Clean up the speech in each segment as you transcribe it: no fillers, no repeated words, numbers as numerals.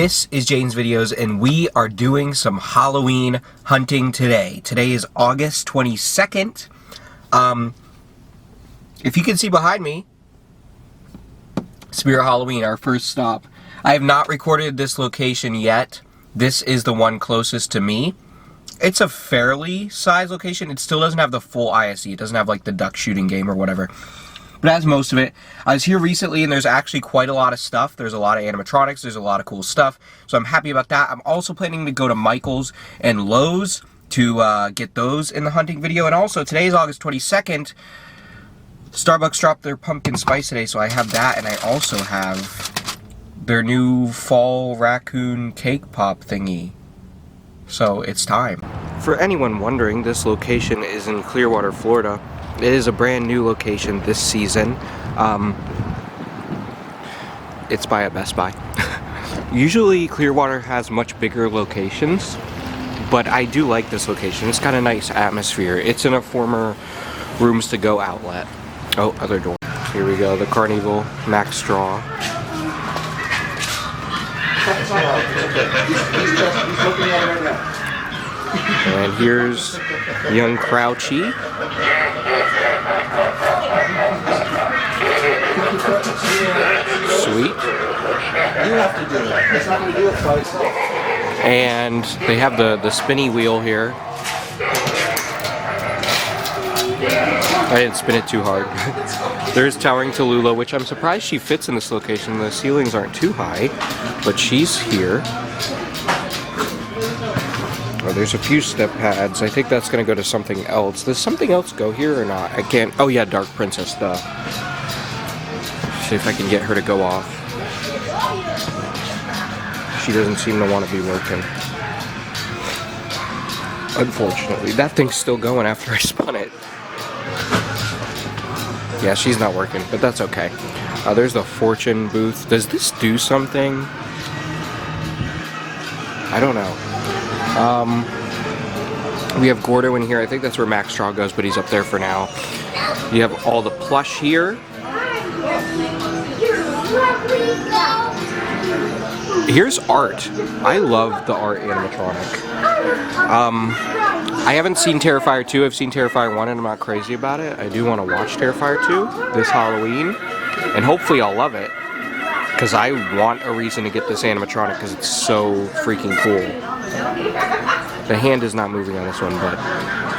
This is Jane's Videos, and we are doing some Halloween hunting today. Today is August 22nd. If you can see behind me, Spirit Halloween, our first stop. I have not recorded this location yet. This is the one closest to me. It's a fairly sized location. It still doesn't have the full ISE. It doesn't have like the duck shooting game or whatever. But it has most of it. I was here recently and there's actually quite a lot of stuff. There's a lot of animatronics. There's a lot of cool stuff. So I'm happy about that. I'm also planning to go to Michael's and Lowe's to get those in the hunting video. And also, today is August 22nd. Starbucks dropped their pumpkin spice today, so I have that. And I also have their new fall raccoon cake pop thingy. So it's time. For anyone wondering, this location is in Clearwater, Florida. It is a brand new location this season. It's by a Best Buy. Usually Clearwater has much bigger locations, but I do like this location. It's got a nice atmosphere. It's in a former Rooms to Go outlet. Oh, other door. Here we go, the Carnival Max Straw. And here's young Crouchy. Sweet. You have to do it. It's not going to do it twice. And they have the spinny wheel here. I didn't spin it too hard. There's Towering Tallulah, which I'm surprised she fits in this location. The ceilings aren't too high, but she's here. Oh, there's a few step pads. I think that's going to go to something else. Does something else go here or not? I can't. Oh yeah, Dark Princess stuff. See if I can get her to go off. She doesn't seem to want to be working. Unfortunately, that thing's still going after I spun it. Yeah, she's not working, but that's okay. There's the Fortune booth. Does this do something? I don't know. We have Gordo in here. I think that's where Max Straw goes, but he's up there for now. You have all the plush here. Here's art. I love the art animatronic. I haven't seen Terrifier 2. I've seen Terrifier 1 and I'm not crazy about it. I do want to watch Terrifier 2 this Halloween, and hopefully I'll love it, because I want a reason to get this animatronic because it's so freaking cool. The hand is not moving on this one, but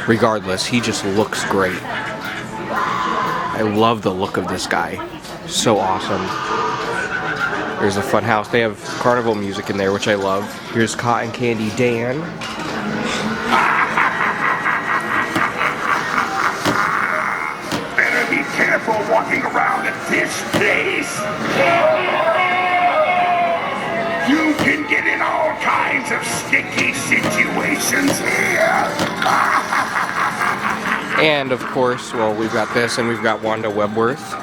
regardless, he just looks great. I love the look of this guy. So awesome. There's a fun house. They have carnival music in there, which I love. Here's Cotton Candy Dan. Better be careful walking around at this place. You can get in all kinds of sticky situations here. And of course, well, we've got this, and we've got Wanda Webworth.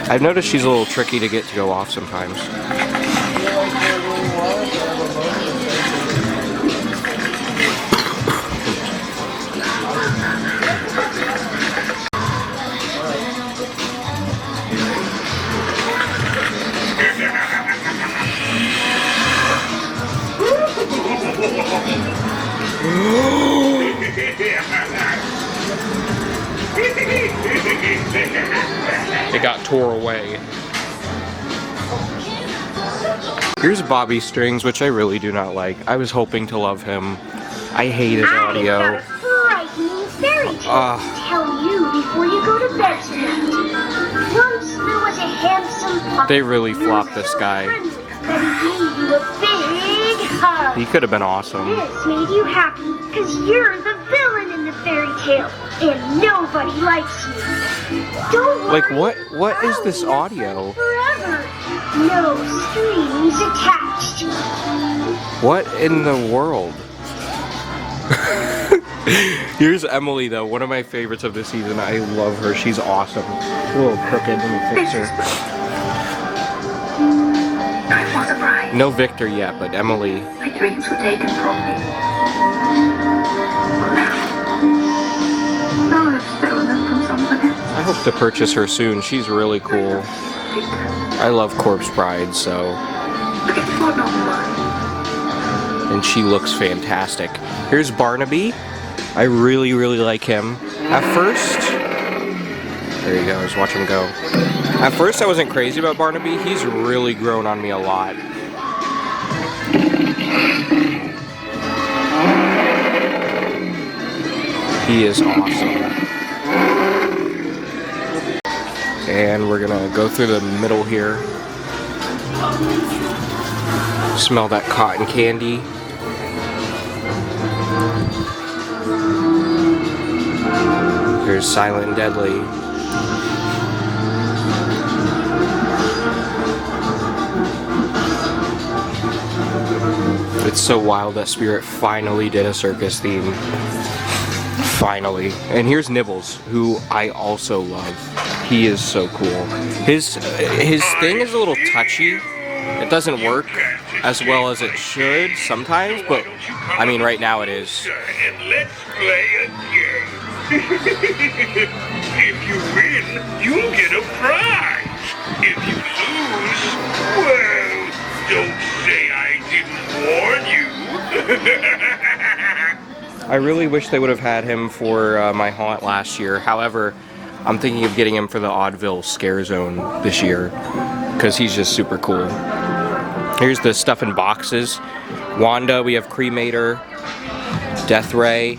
I've noticed she's a little tricky to get to go off sometimes. It got tore away. Here's Bobby Strings, which I really do not like. I was hoping to love him. I hate his audio. I've got a frightening fairy tale to tell you before you go to bed tonight. Once there was a handsome puppy. They really flopped this guy. That gave you a big hug. He could have been awesome. This made you happy because you're the villain in the fairy tale and nobody likes you. Don't worry. Like, what is this audio? Forever. No strings attached. What in the world? Here's Emily, though, one of my favorites of this season. I love her. She's awesome. A little crooked. Let me fix her. I was a bride. No Victor yet, but Emily. My dreams were taken from me. Now I've stolen them from someone else. I hope to purchase her soon. She's really cool. I love Corpse Bride, so... And she looks fantastic. Here's Barnaby. I really, really like him. At first... There he goes, watch him go. At first I wasn't crazy about Barnaby. He's really grown on me a lot. He is awesome. And we're gonna go through the middle here. Smell that cotton candy. Here's Silent and Deadly. It's so wild that Spirit finally did a circus theme. Finally. And here's Nibbles, who I also love. He is so cool. His thing is a little touchy. It doesn't work as well as it should sometimes, but I mean right now it is. And let's play a game. If you win, you'll get a prize. If you lose, well, don't say I didn't warn you. I really wish they would have had him for my haunt last year. However, I'm thinking of getting him for the Oddville Scare Zone this year because he's just super cool. Here's the stuff in boxes. Wanda, we have Cremator, Death Ray,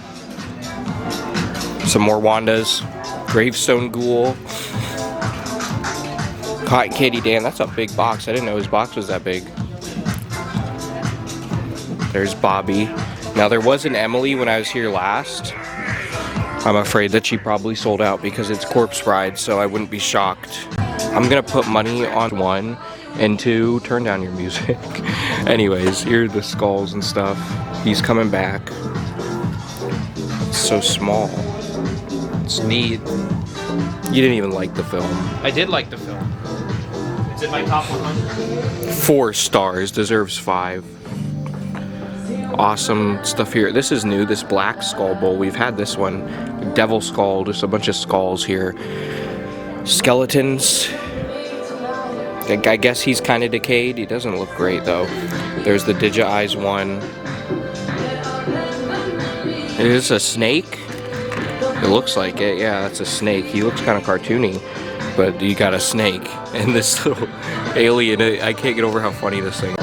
some more Wandas, Gravestone Ghoul, Cotton Candy Dan. That's a big box. I didn't know his box was that big. There's Bobby. Now there was an Emily when I was here last. I'm afraid that she probably sold out because it's Corpse Bride, so I wouldn't be shocked. I'm gonna put money on 1 and 2. Turn down your music. Anyways, here are the skulls and stuff. He's coming back. It's so small. It's neat. You didn't even like the film. I did like the film. It's in my top 100. 4 stars, deserves 5. Awesome stuff here. This is new, this black skull bowl. We've had this one. Devil skull, just a bunch of skulls here. Skeletons. I guess he's kind of decayed. He doesn't look great though. There's the Digi-Eyes one. Is this a snake? It looks like it. Yeah, that's a snake. He looks kind of cartoony, but you got a snake. And this little alien, I can't get over how funny this thing is.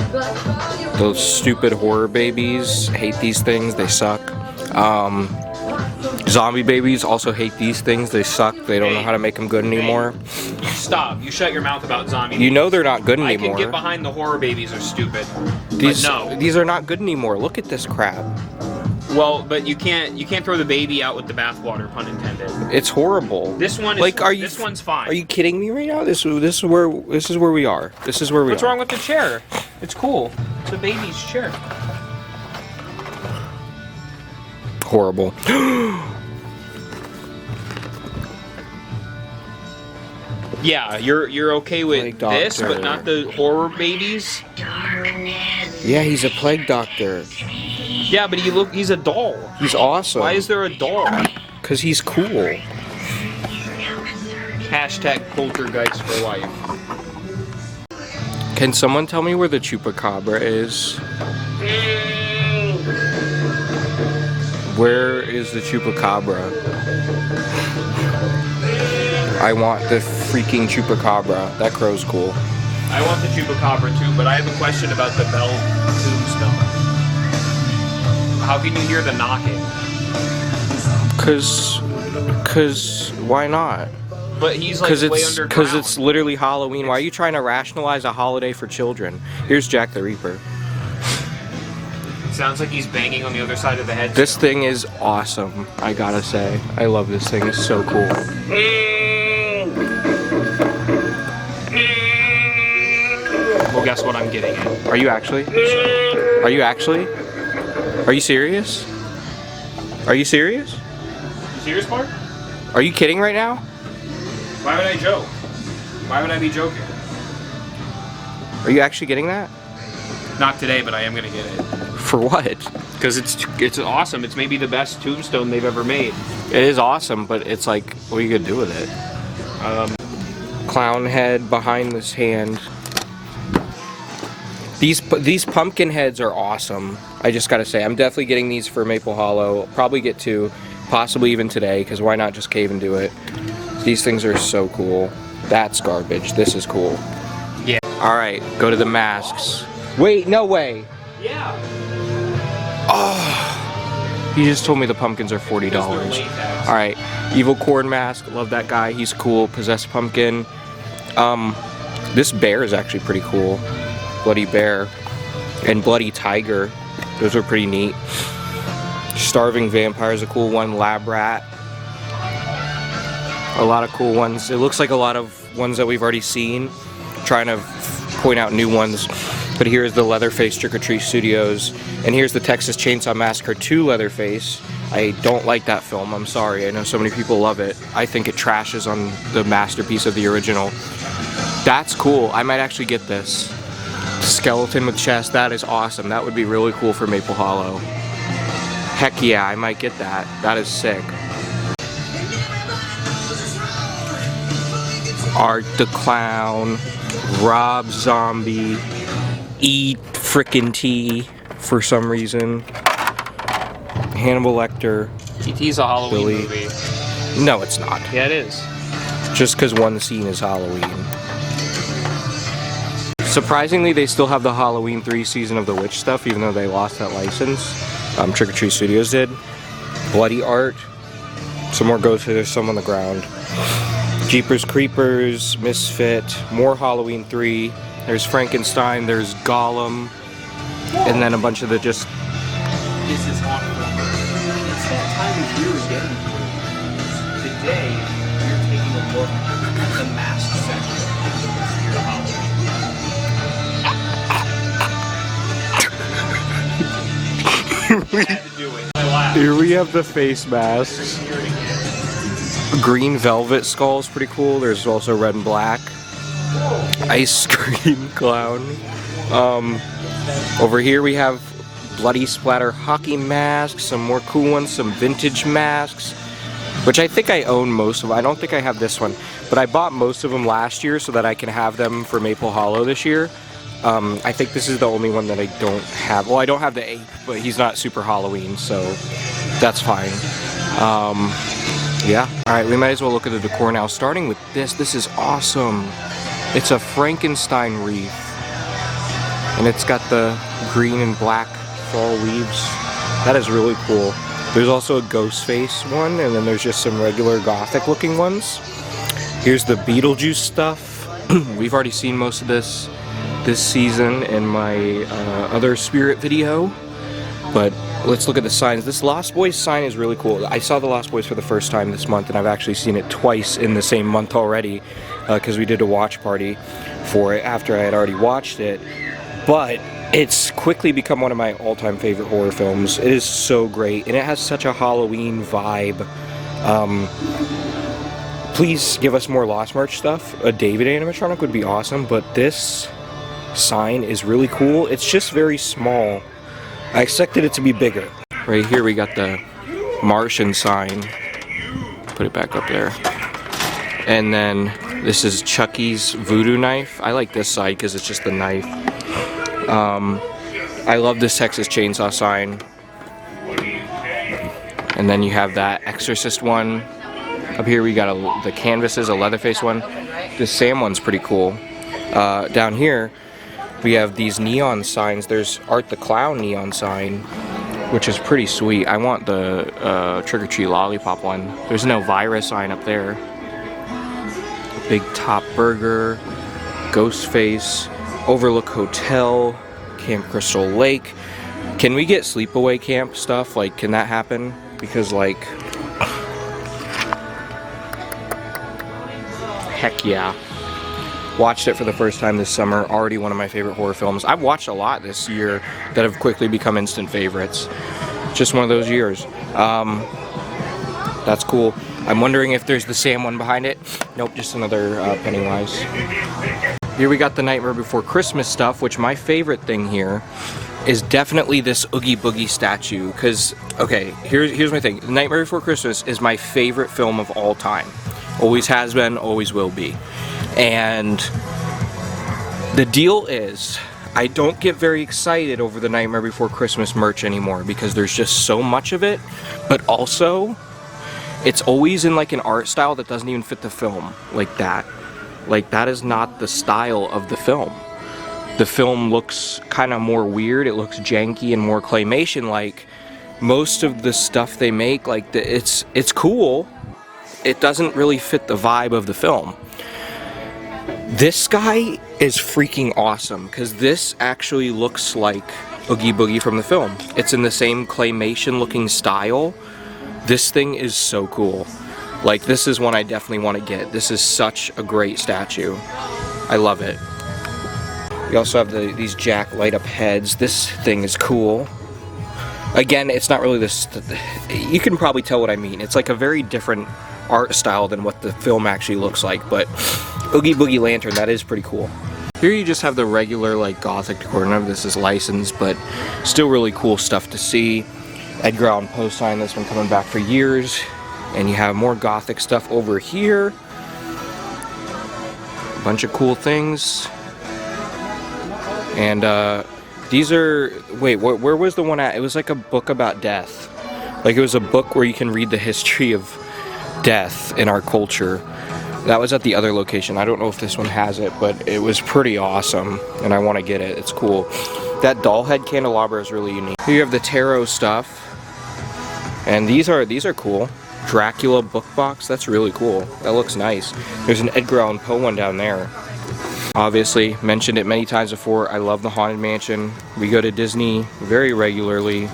Those stupid horror babies, hate these things, they suck. Zombie babies also hate these things, they suck. They don't know how to make them good anymore. Stop, you shut your mouth about zombie You know they're not good I anymore. can get behind the horror babies are stupid. These, but no. These are not good anymore. Look at this crap. Well, but you can't throw the baby out with the bathwater, pun intended. It's horrible. This one is like, this one's fine. Are you kidding me right now? This is where we are. This is where we are. What's wrong with the chair? It's cool. It's a baby's chair. Horrible. Yeah, you're okay with this, but not the horror babies? Yeah, he's a plague doctor. Yeah, but he's a doll. He's awesome. Why is there a doll? Because he's cool. Hashtag poltergeist for life. Can someone tell me where the Chupacabra is? Where is the Chupacabra? I want the freaking Chupacabra. That crow's cool. I want the Chupacabra too, but I have a question about the bell tombstone. How can you hear the knocking? Cause why not? But he's like way underground. Because it's literally Halloween. Why are you trying to rationalize a holiday for children? Here's Jack the Reaper. Sounds like he's banging on the other side of the head. This thing is awesome, I gotta say. I love this thing, it's so cool. Well, guess what I'm getting at. Are you actually? Are you actually? Are you serious? Are you serious? You serious, Mark? Are you kidding right now? Why would I joke? Why would I be joking? Are you actually getting that? Not today, but I am gonna get it. For what? Because it's awesome. It's maybe the best tombstone they've ever made. It is awesome, but it's like, what are you gonna do with it? Clown head behind this hand. These pumpkin heads are awesome. I just gotta say, I'm definitely getting these for Maple Hollow. Probably get two, possibly even today, because why not just cave and do it? These things are so cool. That's garbage. This is cool. Yeah. Alright, go to the masks. Wait, no way! Yeah. Oh, he just told me the pumpkins are $40. Alright, Evil Corn mask. Love that guy. He's cool. Possessed pumpkin. This bear is actually pretty cool. Bloody bear. And bloody tiger. Those are pretty neat. Starving vampire is a cool one. Lab rat. A lot of cool ones. It looks like a lot of ones that we've already seen. Trying to point out new ones. But here's the Leatherface Trick or Treat Studios. And here's the Texas Chainsaw Massacre 2 Leatherface. I don't like that film, I'm sorry. I know so many people love it. I think it trashes on the masterpiece of the original. That's cool. I might actually get this. Skeleton with chest, that is awesome. That would be really cool for Maple Hollow. Heck yeah, I might get that. That is sick. Art the Clown, Rob Zombie, Eat Frickin' T for some reason. Hannibal Lecter. E.T.'s a Halloween Billy. movie. No, it's not. Yeah, it is. Just because one scene is Halloween. Surprisingly, they still have the Halloween 3 Season of the Witch stuff, even though they lost that license. Trick or Treat Studios did. Bloody art. Some more ghosts. There's some on the ground. Jeepers Creepers, Misfit, more Halloween 3. There's Frankenstein, there's Gollum, and then a bunch of the just... This is hot. It's that time of year we're getting to. Today, we're taking a look at the mask section of the Spirit Halloween. I had to do it. I laughed. Here we have the face masks. Green velvet skull is pretty cool. There's also red and black. Ice cream clown. Over here we have bloody splatter hockey masks, some more cool ones, some vintage masks, which I think I own most of. I don't think I have this one, but I bought most of them last year so that I can have them for Maple Hollow this year. I think this is the only one that I don't have. Well, I don't have the ape, but he's not super Halloween, so that's fine. Yeah. Alright, we might as well look at the decor now. Starting with this. This is awesome. It's a Frankenstein wreath. And it's got the green and black fall leaves. That is really cool. There's also a ghost face one, and then there's just some regular gothic looking ones. Here's the Beetlejuice stuff. We've already seen most of this season in my other Spirit video. But let's look at the signs. This Lost Boys sign is really cool. I saw the Lost Boys for the first time this month, and I've actually seen it twice in the same month already, because we did a watch party for it after I had already watched it. But it's quickly become one of my all-time favorite horror films. It is so great, and it has such a Halloween vibe. Please give us more Lost merch stuff. A David animatronic would be awesome, but this sign is really cool. It's just very small. I expected it to be bigger. Right here we got the Martian sign. Put it back up there. And then this is Chucky's voodoo knife. I like this side because it's just the knife. I love this Texas Chainsaw sign. And then you have that Exorcist one. Up here we got the canvases, a Leatherface one. This Sam one's pretty cool. Down here we have these neon signs. There's Art the Clown neon sign, which is pretty sweet. I want the Trick or Treat Lollipop one. There's no virus sign up there. Big Top Burger, Ghostface, Overlook Hotel, Camp Crystal Lake. Can we get sleepaway camp stuff? Like, can that happen? Because, like, heck yeah. Watched it for the first time this summer. Already one of my favorite horror films. I've watched a lot this year that have quickly become instant favorites. Just one of those years. That's cool. I'm wondering if there's the Sam one behind it. Nope, just another Pennywise. Here we got the Nightmare Before Christmas stuff, which my favorite thing here is definitely this Oogie Boogie statue. Because, okay, here's my thing. Nightmare Before Christmas is my favorite film of all time. Always has been, always will be. And the deal is, I don't get very excited over the Nightmare Before Christmas merch anymore because there's just so much of it, but also it's always in like an art style that doesn't even fit the film, like that. Like that is not the style of the film. The film looks kind of more weird, it looks janky and more claymation-like. Most of the stuff they make, like it's cool, it doesn't really fit the vibe of the film. This guy is freaking awesome because this actually looks like Oogie Boogie from the film. It's in the same claymation looking style. This thing is so cool. Like, this is one I definitely want to get. This is such a great statue. I love it. We also have these Jack light up heads. This thing is cool. Again, it's not really this, you can probably tell what I mean. It's like a very different art style than what the film actually looks like, but Oogie Boogie Lantern, that is pretty cool. Here you just have the regular like gothic decor. None of this is licensed, but still really cool stuff to see. Edgar Allan Poe sign, that's been coming back for years. And you have more gothic stuff over here. A bunch of cool things. And these are, wait, where was the one at? It was like a book about death. Like it was a book where you can read the history of death in our culture. That was at the other location. I don't know if this one has it, but it was pretty awesome, and I want to get it. It's cool. That doll head candelabra is really unique. Here you have the tarot stuff, and these are cool. Dracula book box, that's really cool. That looks nice. There's an Edgar Allan Poe one down there. Obviously, mentioned it many times before, I love the Haunted Mansion. We go to Disney very regularly.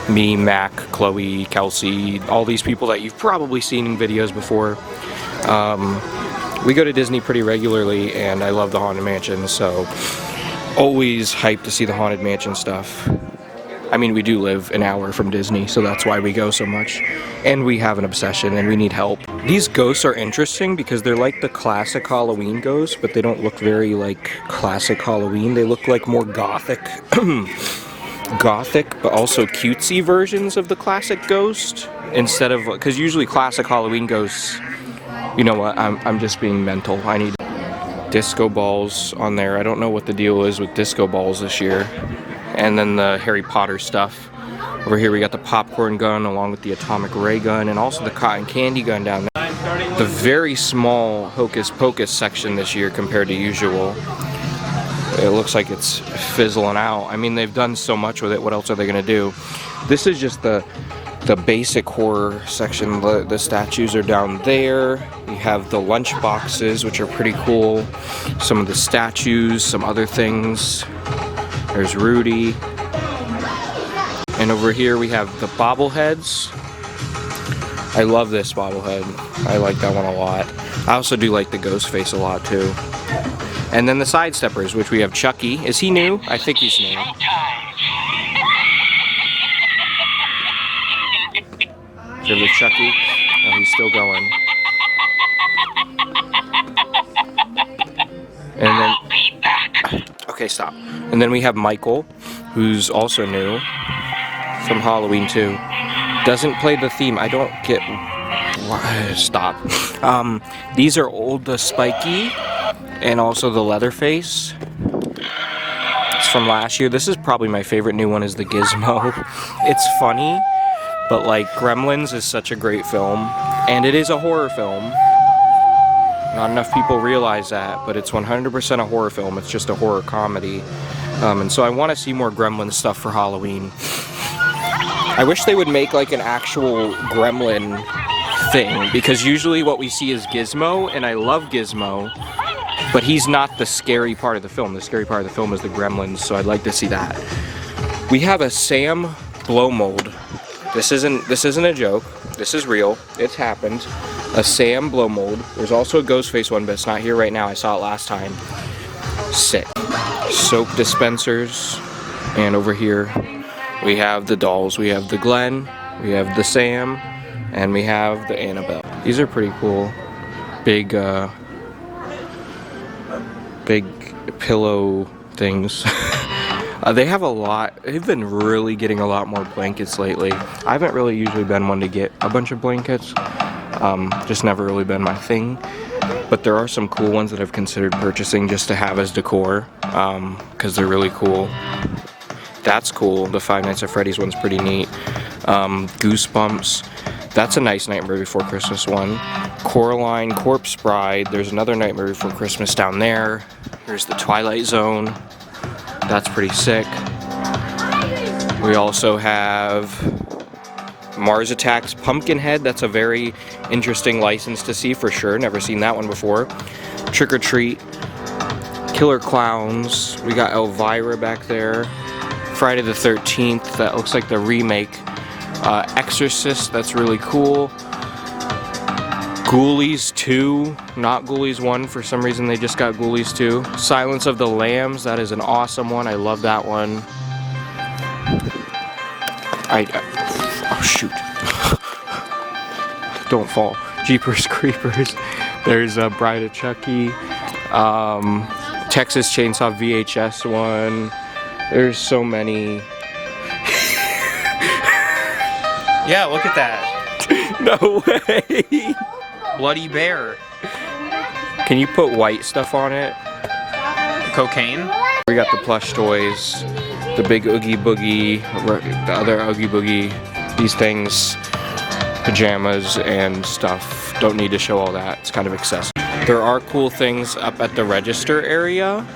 Me, Mac, Chloe, Kelsey, all these people that you've probably seen in videos before. We go to Disney pretty regularly, and I love the Haunted Mansion, so always hyped to see the Haunted Mansion stuff. I mean, we do live an hour from Disney, so that's why we go so much. And we have an obsession, and we need help. These ghosts are interesting because they're like the classic Halloween ghosts, but they don't look very like classic Halloween. They look like more gothic, gothic, but also cutesy versions of the classic ghost. Instead of, because usually classic Halloween ghosts, you know what, I'm just being mental. I need disco balls on there. I don't know what the deal is with disco balls this year. And then the Harry Potter stuff. Over here we got the popcorn gun along with the atomic ray gun and also the cotton candy gun down there. The very small Hocus Pocus section this year compared to usual. It looks like it's fizzling out. I mean, they've done so much with it. What else are they going to do? This is just the basic horror section. The statues are down there. You have the lunch boxes, which are pretty cool. Some of the statues, some other things. There's Rudy. And over here we have the bobbleheads. I love this bobblehead. I like that one a lot. I also do like the ghost face a lot too. And then the sidesteppers, which we have Chucky. Is he new? I think he's new. So the Chucky. Oh, he's still going. And then, okay, stop. And then we have Michael, who's also new from Halloween 2. Doesn't play the theme. I don't get why. Stop. These are old Spiky and also the Leatherface. It's from last year. This is probably my favorite new one is the Gizmo. It's funny, but like Gremlins is such a great film, and it is a horror film. Not enough people realize that, but it's 100% a horror film. It's just a horror comedy. And so I want to see more Gremlin stuff for Halloween. I wish they would make like an actual Gremlin thing, because usually what we see is Gizmo, and I love Gizmo, but he's not the scary part of the film. The scary part of the film is the Gremlins, so I'd like to see that. We have a Sam blow mold. This isn't a joke. This is real. It's happened. A Sam blow mold. There's also a Ghostface one, but it's not here right now. I saw it last time. Sick. Soap dispensers. And over here we have the dolls. We have the Glenn, we have the Sam, and we have the Annabelle. These are pretty cool. Big pillow things. They have a lot. They've been really getting a lot more blankets lately. I haven't really usually been one to get a bunch of blankets, Just never really been my thing. But there are some cool ones that I've considered purchasing just to have as decor, because they're really cool. That's cool. The Five Nights at Freddy's one's pretty neat. Goosebumps. That's a nice Nightmare Before Christmas one. Coraline, Corpse Bride. There's another Nightmare Before Christmas down there. There's the Twilight Zone. That's pretty sick. We also have Mars Attacks Pumpkinhead. That's a very interesting license to see for sure. Never seen that one before. Trick or Treat. Killer Clowns. We got Elvira back there. Friday the 13th. That looks like the remake. Exorcist. That's really cool. Ghoulies 2. Not Ghoulies 1. For some reason they just got Ghoulies 2. Silence of the Lambs. That is an awesome one. I love that one. Oh shoot. Don't fall. Jeepers Creepers. There's Bride of Chucky. Texas Chainsaw VHS one. There's so many. Yeah, look at that. No way. Bloody Bear. Can you put white stuff on it? Cocaine. We got the plush toys. The big Oogie Boogie. The other Oogie Boogie. These things. Pajamas and stuff. Don't need to show all that. It's kind of excessive. There are cool things up at the register area.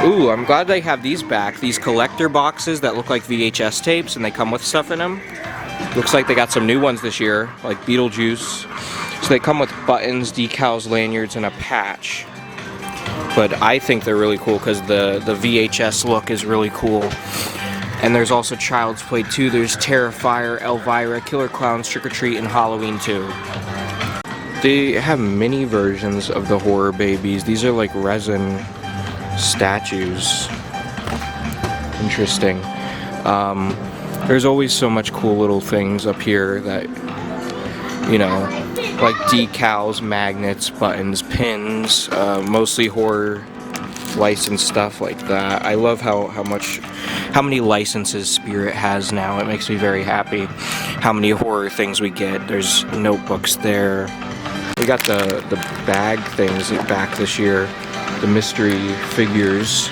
Ooh, I'm glad they have these back. These collector boxes that look like VHS tapes and they come with stuff in them. Looks like they got some new ones this year, like Beetlejuice. So they come with buttons, decals, lanyards, and a patch. But I think they're really cool because the VHS look is really cool. And there's also Child's Play 2. There's Terrifier, Elvira, Killer Clowns, Trick or Treat, and Halloween 2. They have mini versions of the horror babies. These are like resin statues. Interesting. There's always so much cool little things up here that, you know, like decals, magnets, buttons, pins, mostly horror licensed stuff like that. I love how many licenses Spirit has now. It makes me very happy. How many horror things we get. There's notebooks there. We got the bag things back this year. The mystery figures.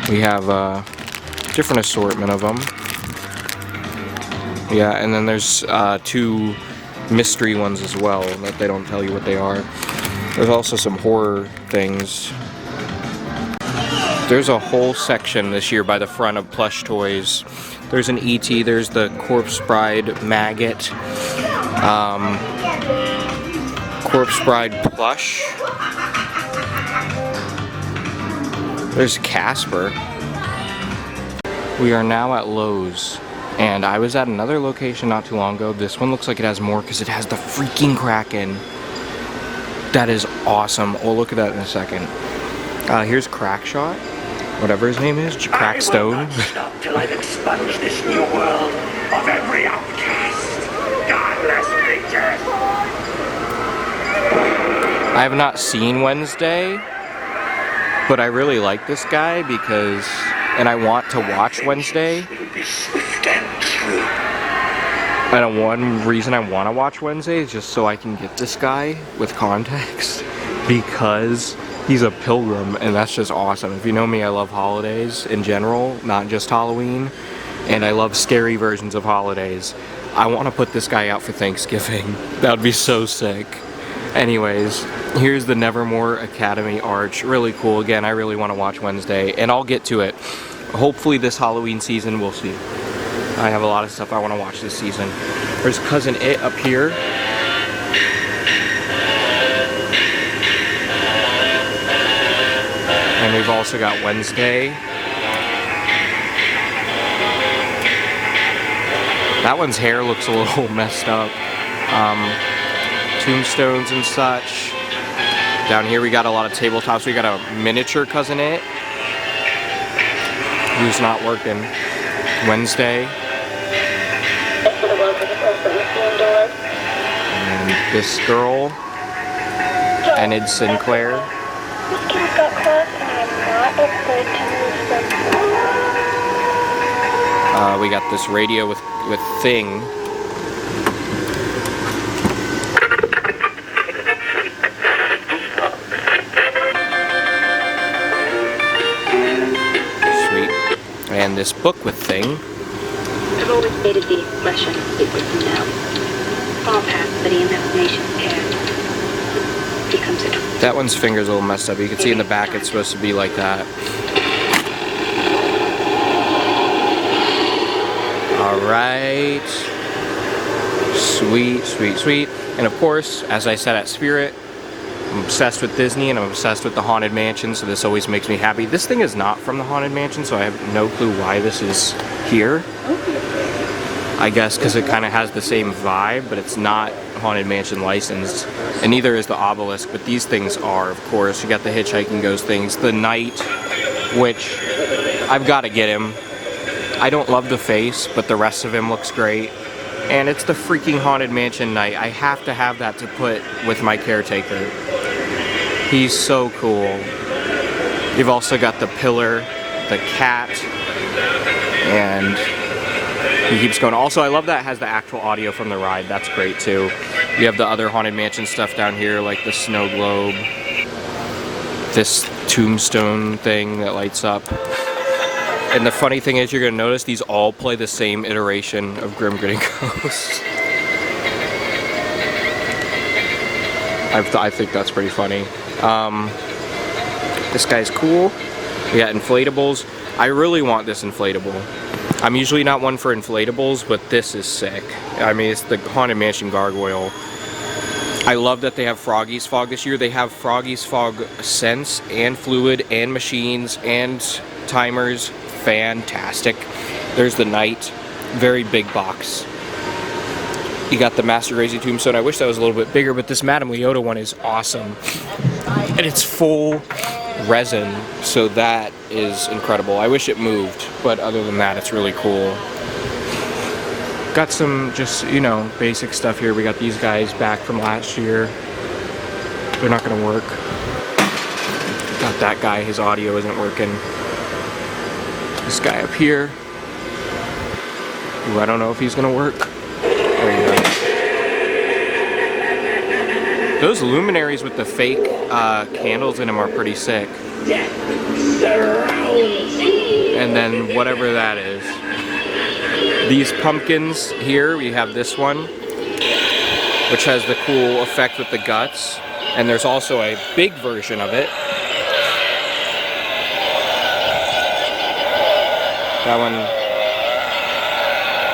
We have a different assortment of them. Yeah, and then there's 2 mystery ones as well that they don't tell you what they are. There's also some horror things. There's a whole section this year by the front of plush toys. There's an E.T., there's the Corpse Bride Maggot, Corpse Bride plush. There's Casper. We are now at Lowe's, and I was at another location not too long ago. This one looks like it has more because it has the freaking Kraken. That is awesome. We'll look at that in a second. Here's Crackshot, whatever his name is, Crackstone. I will not stop till I've expunged this new world of every outcast, godless creature. I have not seen Wednesday, but I really like this guy because, and I want to watch Wednesday. Will be swift and true. And one reason I want to watch Wednesday is just so I can get this guy with context, because he's a pilgrim, and that's just awesome. If you know me, I love holidays in general, not just Halloween, and I love scary versions of holidays. I want to put this guy out for Thanksgiving. That would be so sick. Anyways, here's the Nevermore Academy Arch. Really cool. Again, I really want to watch Wednesday, and I'll get to it. Hopefully this Halloween season, we'll see. I have a lot of stuff I want to watch this season. There's Cousin It up here. And we've also got Wednesday. That one's hair looks a little messed up. Tombstones and such. Down here we got a lot of tabletops. We got a miniature Cousin It, who's not working. Wednesday. And this girl, Enid Sinclair. We got this radio with Thing. on this booklet thing. I've always hated the expression "it was no." Far past the imagination can becomes a truth. That one's finger's a little messed up. You can see in the back it's supposed to be like that. Alright. Sweet, sweet, sweet. And of course, as I said at Spirit, I'm obsessed with Disney and I'm obsessed with the Haunted Mansion, so this always makes me happy. This thing is not from the Haunted Mansion, so I have no clue why this is here. I guess because it kind of has the same vibe, but it's not Haunted Mansion licensed. And neither is the obelisk, but these things are, of course. You got the Hitchhiking Ghost things. The Knight, which I've got to get him. I don't love the face, but the rest of him looks great. And it's the freaking Haunted Mansion Knight. I have to have that to put with my caretaker. He's so cool. You've also got the pillar, the cat, and he keeps going. Also, I love that it has the actual audio from the ride. That's great too. You have the other Haunted Mansion stuff down here, like the snow globe, this tombstone thing that lights up. And the funny thing is, you're going to notice these all play the same iteration of Grim Grinning Ghost. I think that's pretty funny. This guy's cool. We got inflatables. I really want this inflatable. I'm usually not one for inflatables, but this is sick. I mean, it's the Haunted Mansion Gargoyle. I love that they have Froggy's Fog this year. They have Froggy's Fog Sense and Fluid and machines and timers. Fantastic. There's the Knight. Very big box. You got the Master Crazy Tombstone. I wish that was a little bit bigger, but this Madame Leota one is awesome. And it's full resin, so that is incredible. I wish it moved, but other than that, it's really cool. Got some just, you know, basic stuff here. We got these guys back from last year. They're not gonna work. Got that guy, his audio isn't working. This guy up here. Ooh, I don't know if he's gonna work. There you go. Those luminaries with the fake candles in them are pretty sick. And then whatever that is. These pumpkins here, we have this one, which has the cool effect with the guts. And there's also a big version of it. That one,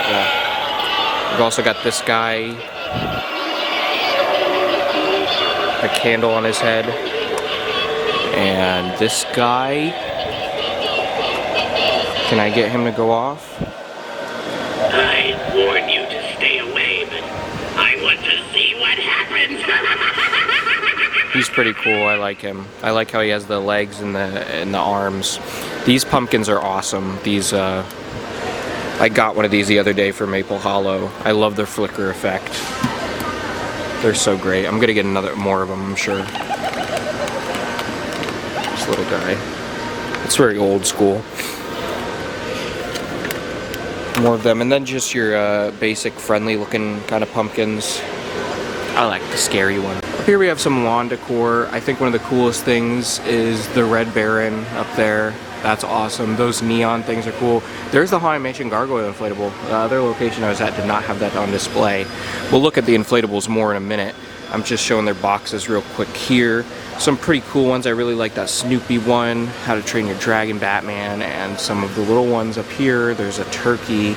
yeah. We've also got this guy, a candle on his head, and this guy. Can I get him to go off? I warned you to stay away, but I want to see what happens. He's pretty cool. I like him. I like how he has the legs and the arms. These pumpkins are awesome. These I got one of these the other day for Maple Hollow. I love their flicker effect. They're so great. I'm gonna get more of them, I'm sure. This little guy. It's very old school. More of them, and then just your basic friendly looking kind of pumpkins. I like the scary one. Up here we have some lawn decor. I think one of the coolest things is the Red Baron up there. That's awesome. Those neon things are cool. There's the Haunted Mansion Gargoyle inflatable. The other location I was at did not have that on display. We'll look at the inflatables more in a minute. I'm just showing their boxes real quick here. Some pretty cool ones. I really like that Snoopy one, How to Train Your Dragon Batman, and some of the little ones up here. There's a turkey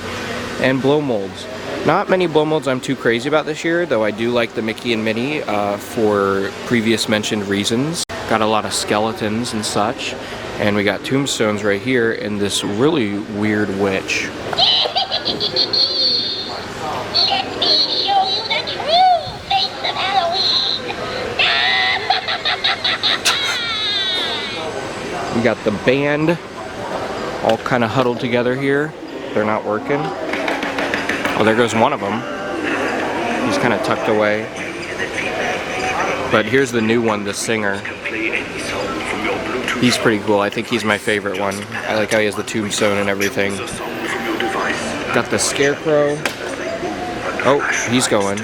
and blow molds. Not many blow molds I'm too crazy about this year, though I do like the Mickey and Minnie for previous mentioned reasons. Got a lot of skeletons and such. And we got tombstones right here and this really weird witch. Let me show you the true face of Halloween. We got the band all kind of huddled together here. They're not working. Oh, there goes one of them. He's kind of tucked away. But here's the new one, the singer. He's pretty cool. I think he's my favorite one. I like how he has the tombstone and everything. Got the scarecrow. Oh, he's going.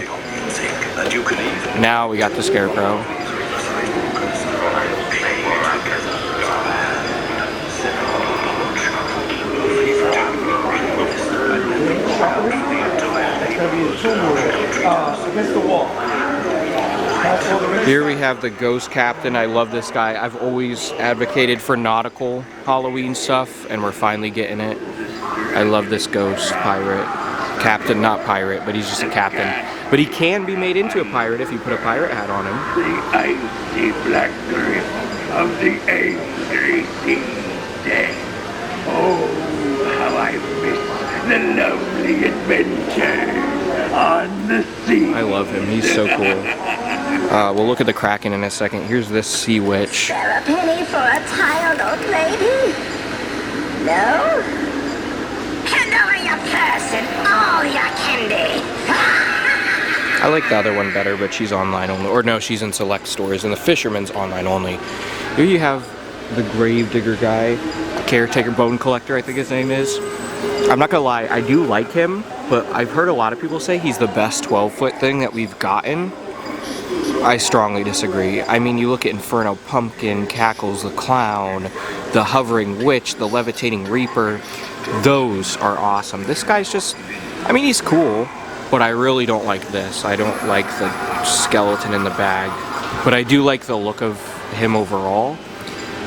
Now we got the scarecrow. Here we have the Ghost Captain. I love this guy. I've always advocated for nautical Halloween stuff, and we're finally getting it. I love this ghost pirate. Captain, not pirate, but he's just a captain. But he can be made into a pirate if you put a pirate hat on him. The icy black grip of the ancient dead. Oh, how I miss the lovely adventure on the sea. I love him. He's so cool. We'll look at the Kraken in a second. Here's this sea witch. There a penny for a tired old lady? No? Hand over your purse and all your candy. I like the other one better, but she's online only. Or no, she's in select stores, and the Fisherman's online only. Here you have the Gravedigger guy, Caretaker Bone Collector, I think his name is. I'm not gonna lie, I do like him, but I've heard a lot of people say he's the best 12-foot thing that we've gotten. I strongly disagree. I mean, you look at Inferno Pumpkin, Cackles the Clown, the Hovering Witch, the Levitating Reaper. Those are awesome. This guy's just, I mean, he's cool, but I really don't like this. I don't like the skeleton in the bag, but I do like the look of him overall.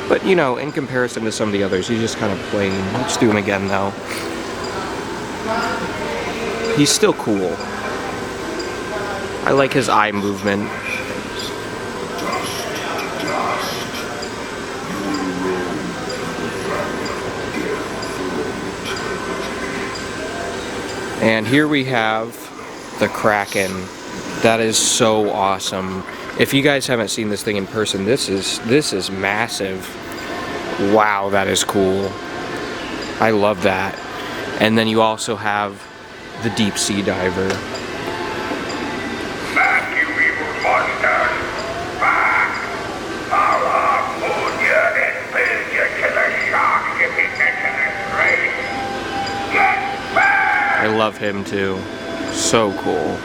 But, you know, in comparison to some of the others, he's just kind of plain. Let's do him again, though. He's still cool. I like his eye movement. And here we have the Kraken. That is so awesome. If you guys haven't seen this thing in person, this is massive. Wow, that is cool. I love that. And then you also have the deep sea diver. Back, you evil monsters! Back! I'll harpoon you and build you to the sharks if he mentions this race. Get back! I love him too. So cool.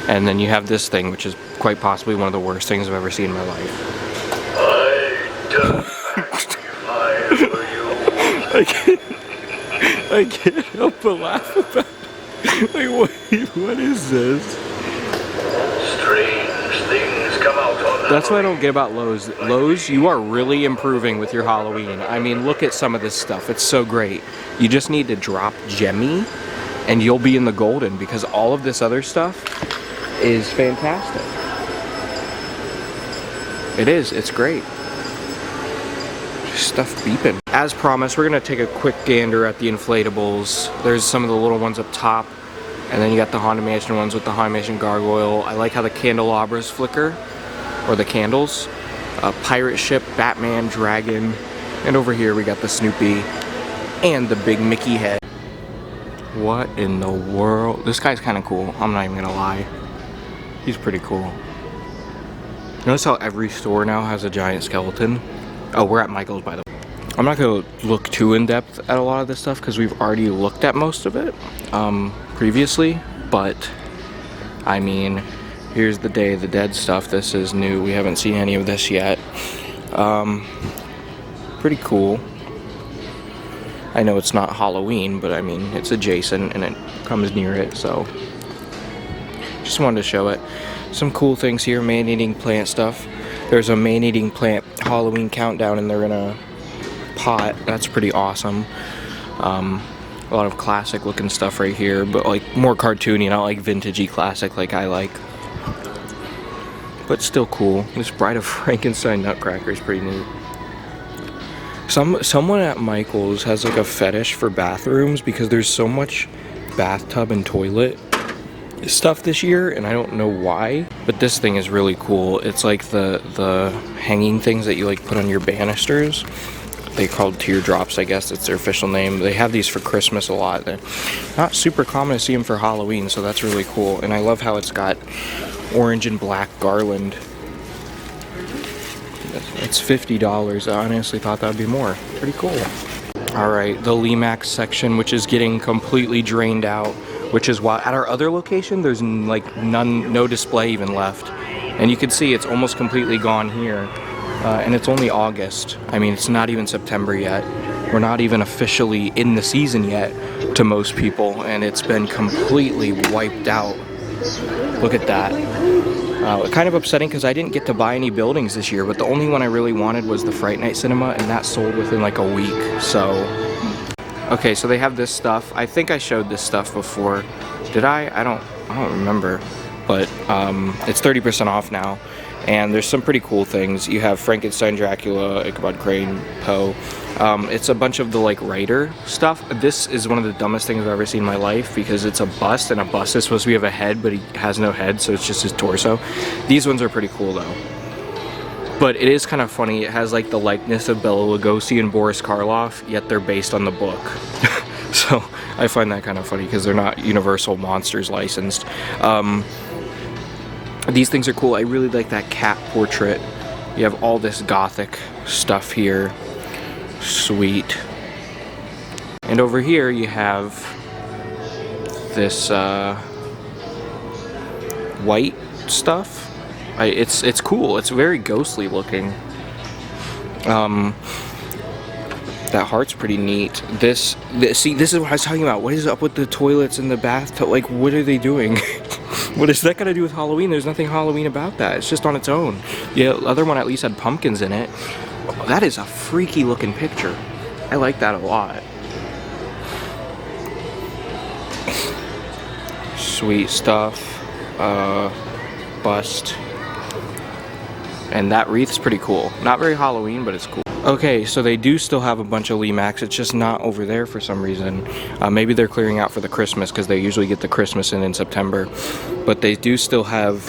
And then you have this thing, which is quite possibly one of the worst things I've ever seen in my life. I can't help but laugh about it. Like, what is this? Strange things come out on That's what I don't get about Lowe's. Lowe's, you are really improving with your Halloween. I mean, look at some of this stuff. It's so great. You just need to drop Jemmy, and you'll be in the golden, because all of this other stuff is fantastic. It is. It's great. Stuff beeping. As promised, we're gonna take a quick gander at the inflatables. There's some of the little ones up top, and then you got the Haunted Mansion ones with the Haunted Mansion gargoyle. I like how the candelabras flicker, or the candles. Pirate ship, Batman, dragon, and over here we got the Snoopy and the big Mickey head. What in the world? This guy's kind of cool. I'm not even gonna lie. He's pretty cool. Notice how every store now has a giant skeleton? Oh, we're at Michael's, by the way. I'm not going to look too in-depth at a lot of this stuff because we've already looked at most of it previously, but I mean, here's the Day of the Dead stuff. This is new. We haven't seen any of this yet. Pretty cool. I know it's not Halloween, but I mean, it's adjacent and it comes near it, so just wanted to show it. Some cool things here, man-eating plant stuff. There's a man-eating plant Halloween countdown, and they're in a pot. That's pretty awesome. A lot of classic looking stuff right here, but like more cartoony, not like vintagey classic like I like. But still cool. This Bride of Frankenstein Nutcracker is pretty neat. Someone at Michael's has like a fetish for bathrooms because there's so much bathtub and toilet stuff this year, and I don't know why, but this thing is really cool. It's like the hanging things that you like put on your banisters. They called teardrops, I guess it's their official name. They have these for Christmas a lot. They're not super common to see them for Halloween, so that's really cool. And I love how it's got orange and black garland. It's $50. I honestly thought that would be more. Pretty cool. Alright, the Lemax section, which is getting completely drained out, which is why at our other location there's like no display even left, and you can see it's almost completely gone here, and it's only August. I mean, it's not even September yet. We're not even officially in the season yet to most people, and it's been completely wiped out. Look at that. Kind of upsetting because I didn't get to buy any buildings this year, but the only one I really wanted was the Fright Night Cinema, and that sold within like a week, so... Okay, so they have this stuff. I think I showed this stuff before. Did I? I don't remember. But it's 30% off now. And there's some pretty cool things. You have Frankenstein, Dracula, Ichabod Crane, Poe. It's a bunch of the like writer stuff. This is one of the dumbest things I've ever seen in my life because it's a bust, and a bust is supposed to have a head, but he has no head, so it's just his torso. These ones are pretty cool though. But it is kind of funny. It has like the likeness of Bela Lugosi and Boris Karloff, yet they're based on the book. So I find that kind of funny because they're not Universal Monsters licensed. These things are cool. I really like that cat portrait. You have all this gothic stuff here. Sweet. And over here you have this white stuff. It's cool. It's very ghostly looking. That heart's pretty neat. See, this is what I was talking about. What is up with the toilets and the bathtub? Like, what are they doing? What is that got to do with Halloween? There's nothing Halloween about that. It's just on its own. Yeah, the other one at least had pumpkins in it. Oh, that is a freaky looking picture. I like that a lot. Sweet stuff. Bust. And that wreath's pretty cool. Not very Halloween, but it's cool. Okay, so they do still have a bunch of Lemax. It's just not over there for some reason. Maybe they're clearing out for the Christmas because they usually get the Christmas in September. But they do still have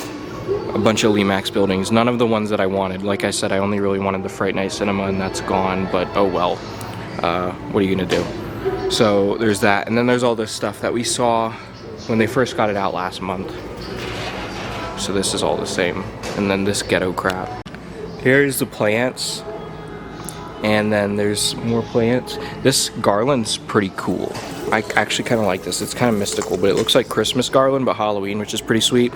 a bunch of Lemax buildings. None of the ones that I wanted. Like I said, I only really wanted the Fright Night Cinema, and that's gone. But oh well. What are you gonna do? So there's that, and then there's all this stuff that we saw when they first got it out last month. So this is all the same. And then this ghetto crap. Here's the plants. And then there's more plants. This garland's pretty cool. I actually kind of like this. It's kind of mystical, but it looks like Christmas garland, but Halloween, which is pretty sweet.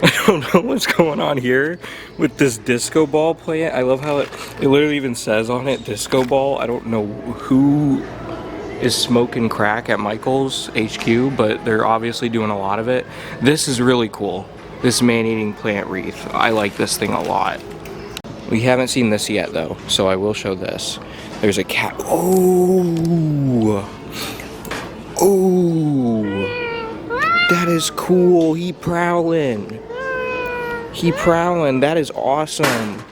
I don't know what's going on here with this disco ball plant. I love how it literally even says on it, disco ball. I don't know who is smoking crack at Michael's HQ, but they're obviously doing a lot of it. This is really cool. This man-eating plant wreath. I like this thing a lot. We haven't seen this yet though, so I will show this. There's a cat. Oh! Oh! That is cool. He prowling. He prowling. That is awesome.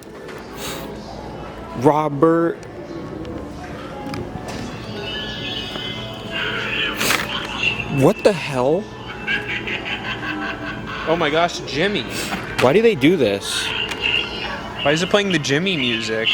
Robert. What the hell? Oh my gosh, Jimmy. Why do they do this? Why is it playing the Jimmy music?